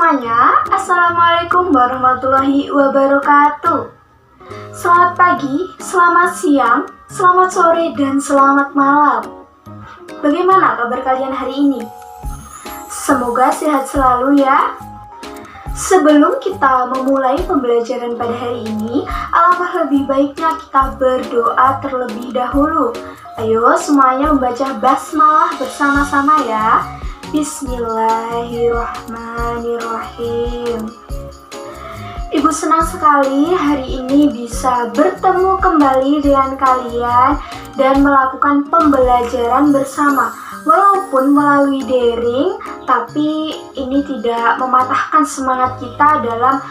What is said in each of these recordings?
semuanya, Assalamualaikum warahmatullahi wabarakatuh. Selamat pagi, selamat siang, selamat sore, dan selamat malam. Bagaimana kabar kalian hari ini? Semoga sehat selalu ya. Sebelum kita memulai pembelajaran pada hari ini, alangkah lebih baiknya kita berdoa terlebih dahulu. Ayo semuanya membaca basmalah bersama-sama ya. Bismillahirrahmanirrahim. Ibu senang sekali hari ini bisa bertemu kembali dengan kalian dan melakukan pembelajaran bersama. Walaupun melalui daring, tapi ini tidak mematahkan semangat kita dalam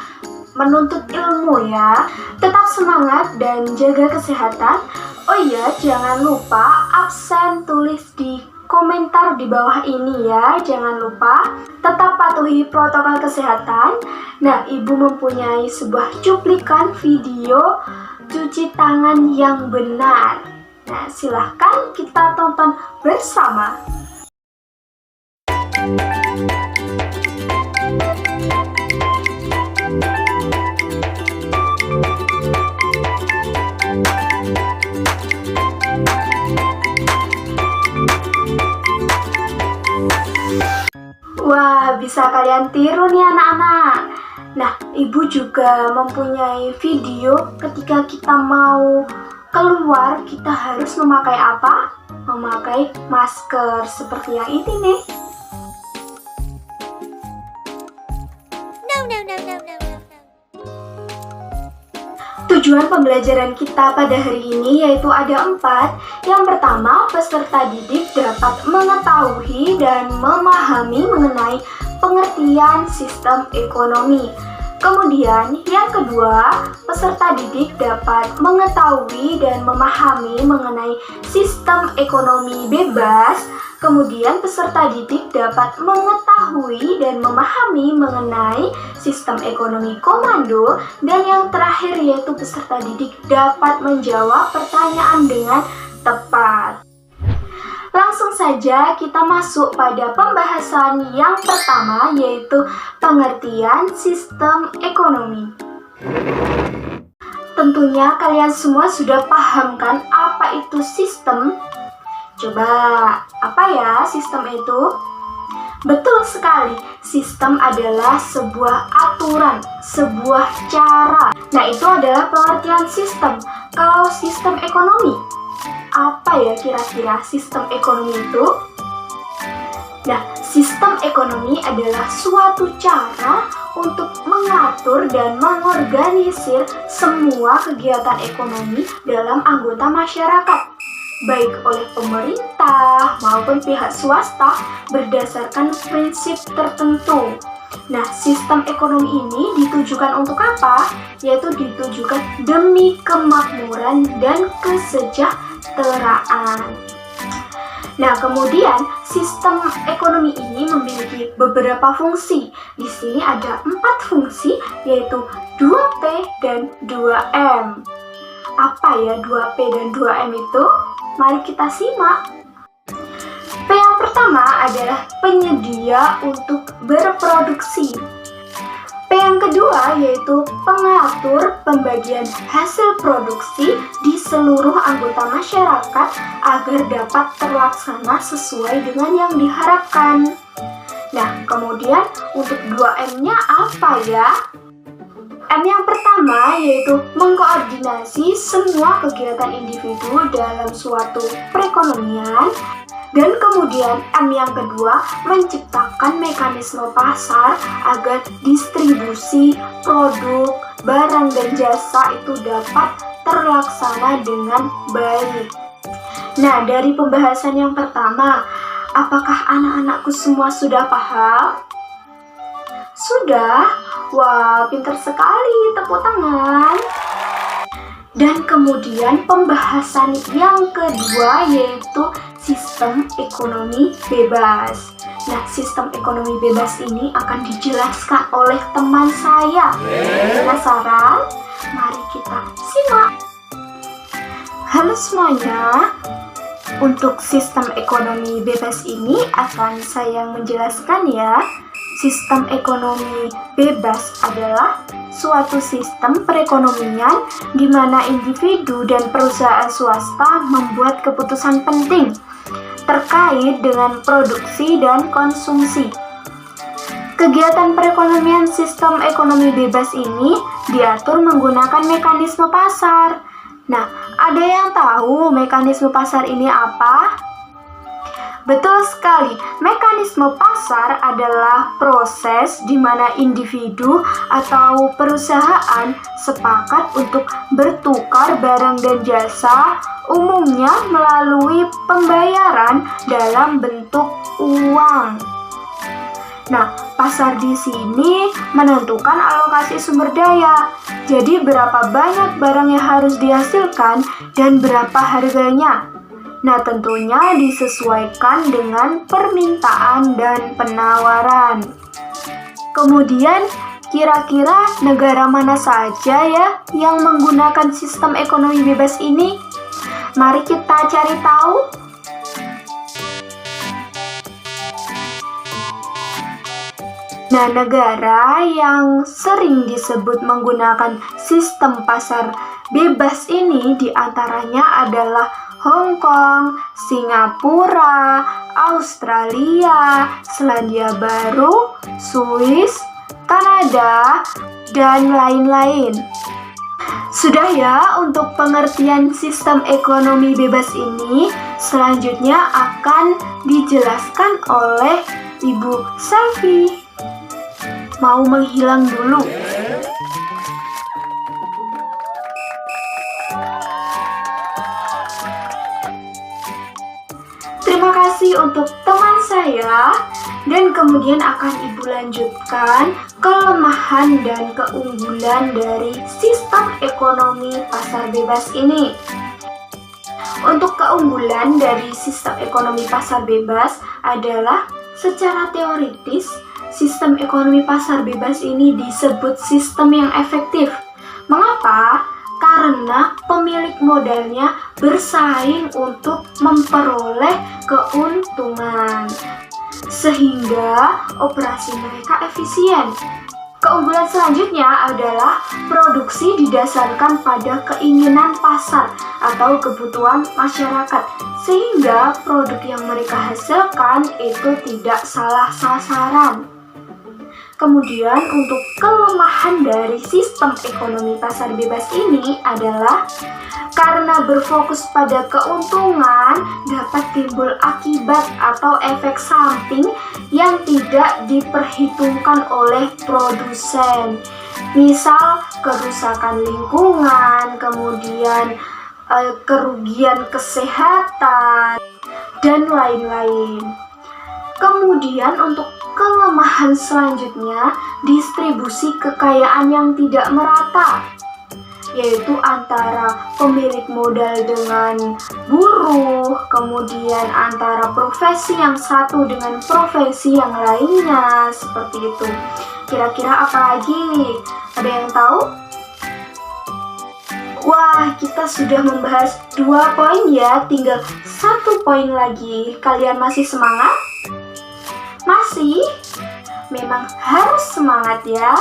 menuntut ilmu ya. Tetap semangat dan jaga kesehatan. Oh iya, jangan lupa absen tulis di komentar di bawah ini ya, jangan lupa tetap patuhi protokol kesehatan. Nah, ibu mempunyai sebuah cuplikan video cuci tangan yang benar. Nah, silahkan kita tonton bersama. Wah, bisa kalian tiru nih anak-anak. Nah, ibu juga mempunyai video ketika kita mau keluar, kita harus memakai apa? Memakai masker seperti yang ini nih. Tujuan pembelajaran kita pada hari ini yaitu ada 4. Yang pertama, peserta didik dapat mengetahui dan memahami mengenai pengertian sistem ekonomi. Kemudian, yang kedua, peserta didik dapat mengetahui dan memahami mengenai sistem ekonomi bebas. Kemudian, peserta didik dapat mengetahui dan memahami mengenai sistem ekonomi komando. Dan yang terakhir yaitu peserta didik dapat menjawab pertanyaan dengan tepat. Langsung saja kita masuk pada pembahasan yang pertama, yaitu pengertian sistem ekonomi. Tentunya kalian semua sudah paham kan apa itu sistem? Coba, apa ya sistem itu? Betul sekali, sistem adalah sebuah aturan, sebuah cara. Nah, itu adalah pengertian sistem. Kalau sistem ekonomi, apa ya kira-kira sistem ekonomi itu? Nah, sistem ekonomi adalah suatu cara untuk mengatur dan mengorganisir semua kegiatan ekonomi dalam anggota masyarakat, baik oleh pemerintah maupun pihak swasta berdasarkan prinsip tertentu. Nah, sistem ekonomi ini ditujukan untuk apa? Yaitu ditujukan demi kemakmuran dan kesejahteraan. Nah, kemudian sistem ekonomi ini memiliki beberapa fungsi. Di sini ada 4 fungsi, yaitu 2P dan 2M. Apa ya 2P dan 2M itu? Mari kita simak. P yang pertama adalah penyedia untuk berproduksi. P yang kedua yaitu pengatur pembagian hasil produksi di seluruh anggota masyarakat agar dapat terlaksana sesuai dengan yang diharapkan. Nah, kemudian untuk 2M-nya apa ya? M yang pertama yaitu mengkoordinasi semua kegiatan individu dalam suatu perekonomian. Dan kemudian M yang kedua menciptakan mekanisme pasar agar distribusi produk, barang, dan jasa itu dapat terlaksana dengan baik. Nah, dari pembahasan yang pertama, apakah anak-anakku semua sudah paham? Sudah? Wah, pintar sekali, tepuk tangan. Dan kemudian pembahasan yang kedua yaitu sistem ekonomi bebas. Nah, sistem ekonomi bebas ini akan dijelaskan oleh teman saya. Penasaran? Mari kita simak. Halo semuanya. Untuk sistem ekonomi bebas ini akan saya menjelaskan ya. Sistem ekonomi bebas adalah suatu sistem perekonomian di mana individu dan perusahaan swasta membuat keputusan penting terkait dengan produksi dan konsumsi. Kegiatan perekonomian sistem ekonomi bebas ini diatur menggunakan mekanisme pasar. Nah, ada yang tahu mekanisme pasar ini apa? Betul sekali, mekanisme pasar adalah proses di mana individu atau perusahaan sepakat untuk bertukar barang dan jasa, umumnya melalui pembayaran dalam bentuk uang. Nah, pasar di sini menentukan alokasi sumber daya. Jadi berapa banyak barang yang harus dihasilkan dan berapa harganya. Nah, tentunya disesuaikan dengan permintaan dan penawaran. Kemudian, kira-kira negara mana saja ya yang menggunakan sistem ekonomi bebas ini? Mari kita cari tahu. Nah, negara yang sering disebut menggunakan sistem pasar bebas ini diantaranya adalah Hong Kong, Singapura, Australia, Selandia Baru, Swiss, Kanada, dan lain-lain. Sudah ya untuk pengertian sistem ekonomi bebas ini, selanjutnya akan dijelaskan oleh Ibu Selvi. Mau menghilang dulu. Terima kasih untuk teman saya, dan kemudian akan Ibu lanjutkan kelemahan dan keunggulan dari sistem ekonomi pasar bebas ini. Untuk keunggulan dari sistem ekonomi pasar bebas adalah secara teoritis, sistem ekonomi pasar bebas ini disebut sistem yang efektif. Mengapa? Karena pemilik modalnya bersaing untuk memperoleh keuntungan, sehingga operasi mereka efisien. Keunggulan selanjutnya adalah produksi didasarkan pada keinginan pasar atau kebutuhan masyarakat, sehingga produk yang mereka hasilkan itu tidak salah sasaran. Kemudian untuk kelemahan dari sistem ekonomi pasar bebas ini adalah karena berfokus pada keuntungan dapat timbul akibat atau efek samping yang tidak diperhitungkan oleh produsen. Misal kerusakan lingkungan, kemudian kerugian kesehatan, dan lain-lain. Kemudian untuk kelemahan selanjutnya, distribusi kekayaan yang tidak merata, yaitu antara pemilik modal dengan buruh, kemudian antara profesi yang satu dengan profesi yang lainnya, seperti itu. Kira-kira apa lagi? Ada yang tahu? Wah, kita sudah membahas 2 poin ya, tinggal 1 poin lagi. Kalian masih semangat? Masih? Memang harus semangat ya.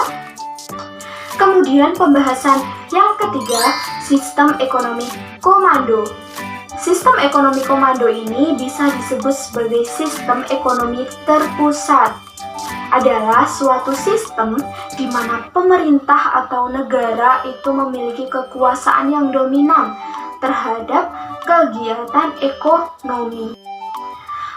Kemudian pembahasan yang ketiga, sistem ekonomi komando. Sistem ekonomi komando ini bisa disebut sebagai sistem ekonomi terpusat. Adalah suatu sistem di mana pemerintah atau negara itu memiliki kekuasaan yang dominan terhadap kegiatan ekonomi.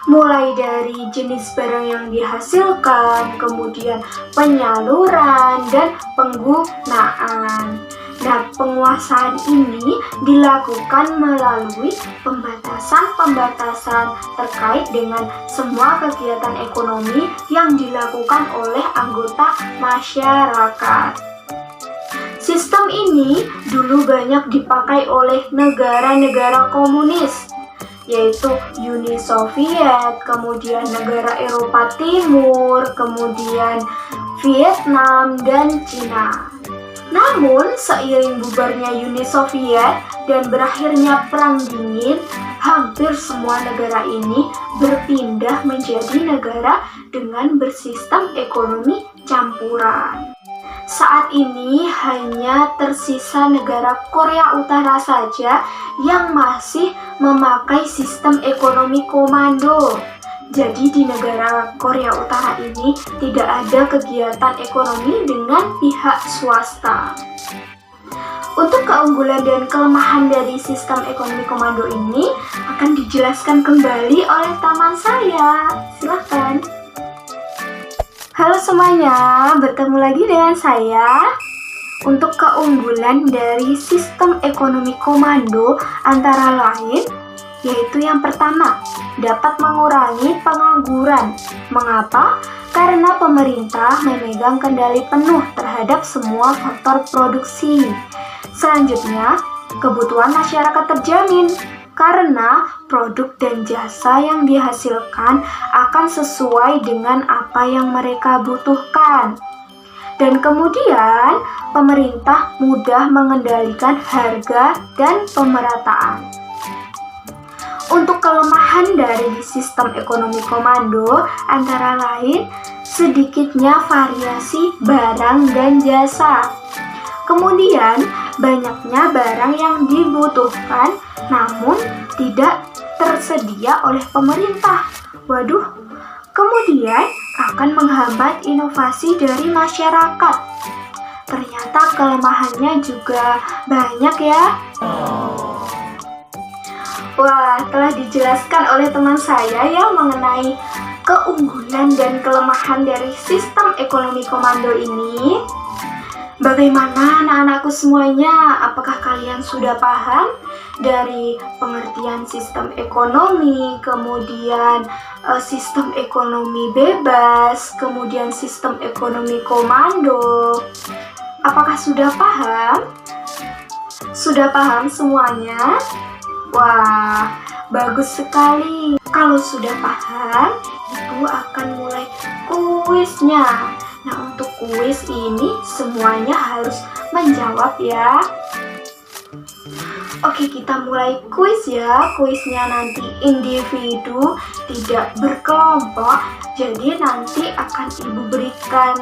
Mulai dari jenis barang yang dihasilkan, kemudian penyaluran dan penggunaan. Nah, penguasaan ini dilakukan melalui pembatasan-pembatasan terkait dengan semua kegiatan ekonomi yang dilakukan oleh anggota masyarakat. Sistem ini dulu banyak dipakai oleh negara-negara komunis, yaitu Uni Soviet, kemudian negara Eropa Timur, kemudian Vietnam, dan Cina. Namun, seiring bubarnya Uni Soviet dan berakhirnya Perang Dingin, hampir semua negara ini berpindah menjadi negara dengan bersistem ekonomi campuran. Saat ini hanya tersisa negara Korea Utara saja yang masih memakai sistem ekonomi komando. Jadi di negara Korea Utara ini tidak ada kegiatan ekonomi dengan pihak swasta. Untuk keunggulan dan kelemahan dari sistem ekonomi komando ini akan dijelaskan kembali oleh teman saya. Silahkan. Halo semuanya, bertemu lagi dengan saya. Untuk keunggulan dari sistem ekonomi komando antara lain, yaitu yang pertama, dapat mengurangi pengangguran. Mengapa? Karena pemerintah memegang kendali penuh terhadap semua faktor produksi. Selanjutnya, kebutuhan masyarakat terjamin karena produk dan jasa yang dihasilkan akan sesuai dengan apa yang mereka butuhkan. Dan kemudian, pemerintah mudah mengendalikan harga dan pemerataan. Untuk kelemahan dari sistem ekonomi komando antara lain sedikitnya variasi barang dan jasa. Kemudian banyaknya barang yang dibutuhkan namun tidak tersedia oleh pemerintah. Waduh, kemudian akan menghambat inovasi dari masyarakat. Ternyata kelemahannya juga banyak ya. Wah, telah dijelaskan oleh teman saya ya mengenai keunggulan dan kelemahan dari sistem ekonomi komando ini. Bagaimana anak-anakku semuanya? Apakah kalian sudah paham dari pengertian sistem ekonomi, kemudian sistem ekonomi bebas, kemudian sistem ekonomi komando? Apakah sudah paham? Sudah paham semuanya? Wah, bagus sekali. Kalau sudah paham, Ibu akan mulai kuisnya. Nah, untuk kuis ini semuanya harus menjawab ya. Oke, kita mulai kuis ya. Kuisnya nanti individu, tidak berkelompok. Jadi nanti akan Ibu berikan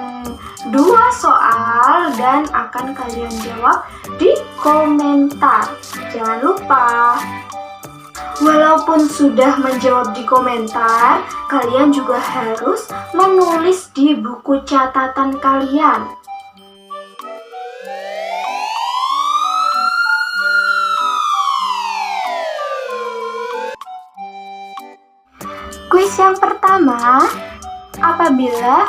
2 soal dan akan kalian jawab di komentar. Jangan lupa. Walaupun sudah menjawab di komentar, kalian juga harus menulis di buku catatan kalian. Kuis yang pertama, apabila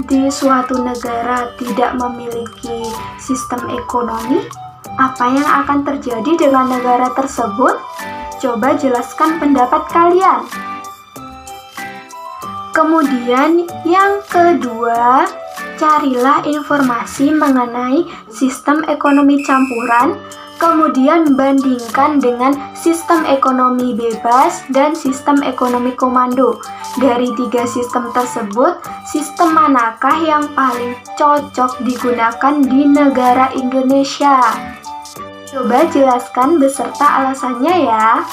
di suatu negara tidak memiliki sistem ekonomi, apa yang akan terjadi dengan negara tersebut? Coba jelaskan pendapat kalian. Kemudian yang kedua, carilah informasi mengenai sistem ekonomi campuran, kemudian bandingkan dengan sistem ekonomi bebas dan sistem ekonomi komando. Dari 3 sistem tersebut, sistem manakah yang paling cocok digunakan di negara Indonesia? Coba jelaskan beserta alasannya ya.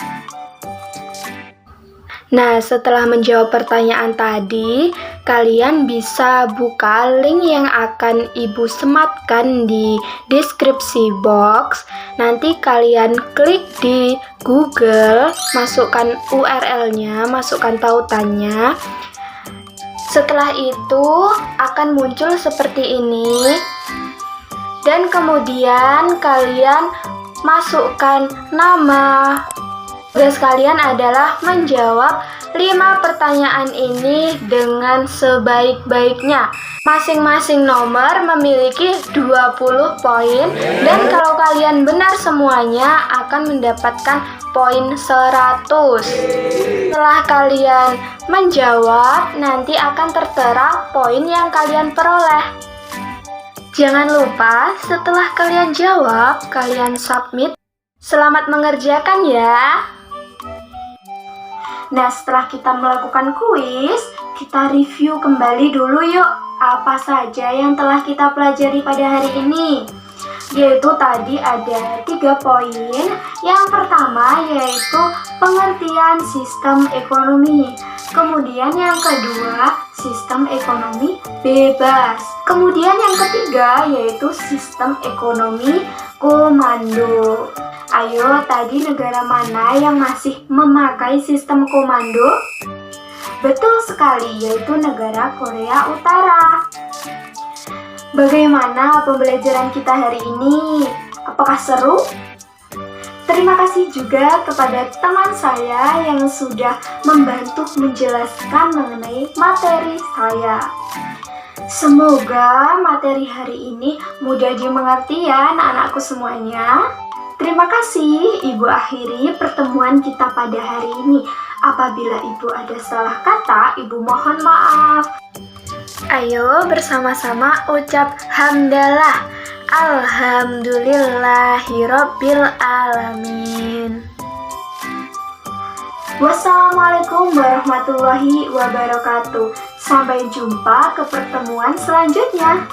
Nah, setelah menjawab pertanyaan tadi, kalian bisa buka link yang akan Ibu sematkan di deskripsi box. Nanti kalian klik di Google, masukkan URL-nya, masukkan tautannya. Setelah itu akan muncul seperti ini. Dan kemudian kalian masukkan nama. Tugas kalian adalah menjawab 5 pertanyaan ini dengan sebaik-baiknya. Masing-masing nomor memiliki 20 poin dan kalau kalian benar semuanya akan mendapatkan poin 100. Setelah kalian menjawab, nanti akan tertera poin yang kalian peroleh. Jangan lupa setelah kalian jawab, kalian submit. Selamat mengerjakan ya. Nah, setelah kita melakukan kuis, kita review kembali dulu yuk apa saja yang telah kita pelajari pada hari ini. yaitu tadi ada 3 poin. Yang pertama yaitu pengertian sistem ekonomi. Kemudian yang kedua, sistem ekonomi bebas. Kemudian yang ketiga yaitu sistem ekonomi komando. Ayo, tadi negara mana yang masih memakai sistem komando? Betul sekali, yaitu negara Korea Utara. Bagaimana pembelajaran kita hari ini? Apakah seru? Terima kasih juga kepada teman saya yang sudah membantu menjelaskan mengenai materi saya. Semoga materi hari ini mudah dimengerti ya anak-anakku semuanya. Terima kasih, Ibu akhiri pertemuan kita pada hari ini. Apabila Ibu ada salah kata, Ibu mohon maaf. Ayo bersama-sama ucap hamdalah. Alhamdulillahirabbil alamin. Wassalamualaikum warahmatullahi wabarakatuh. Sampai jumpa ke pertemuan selanjutnya.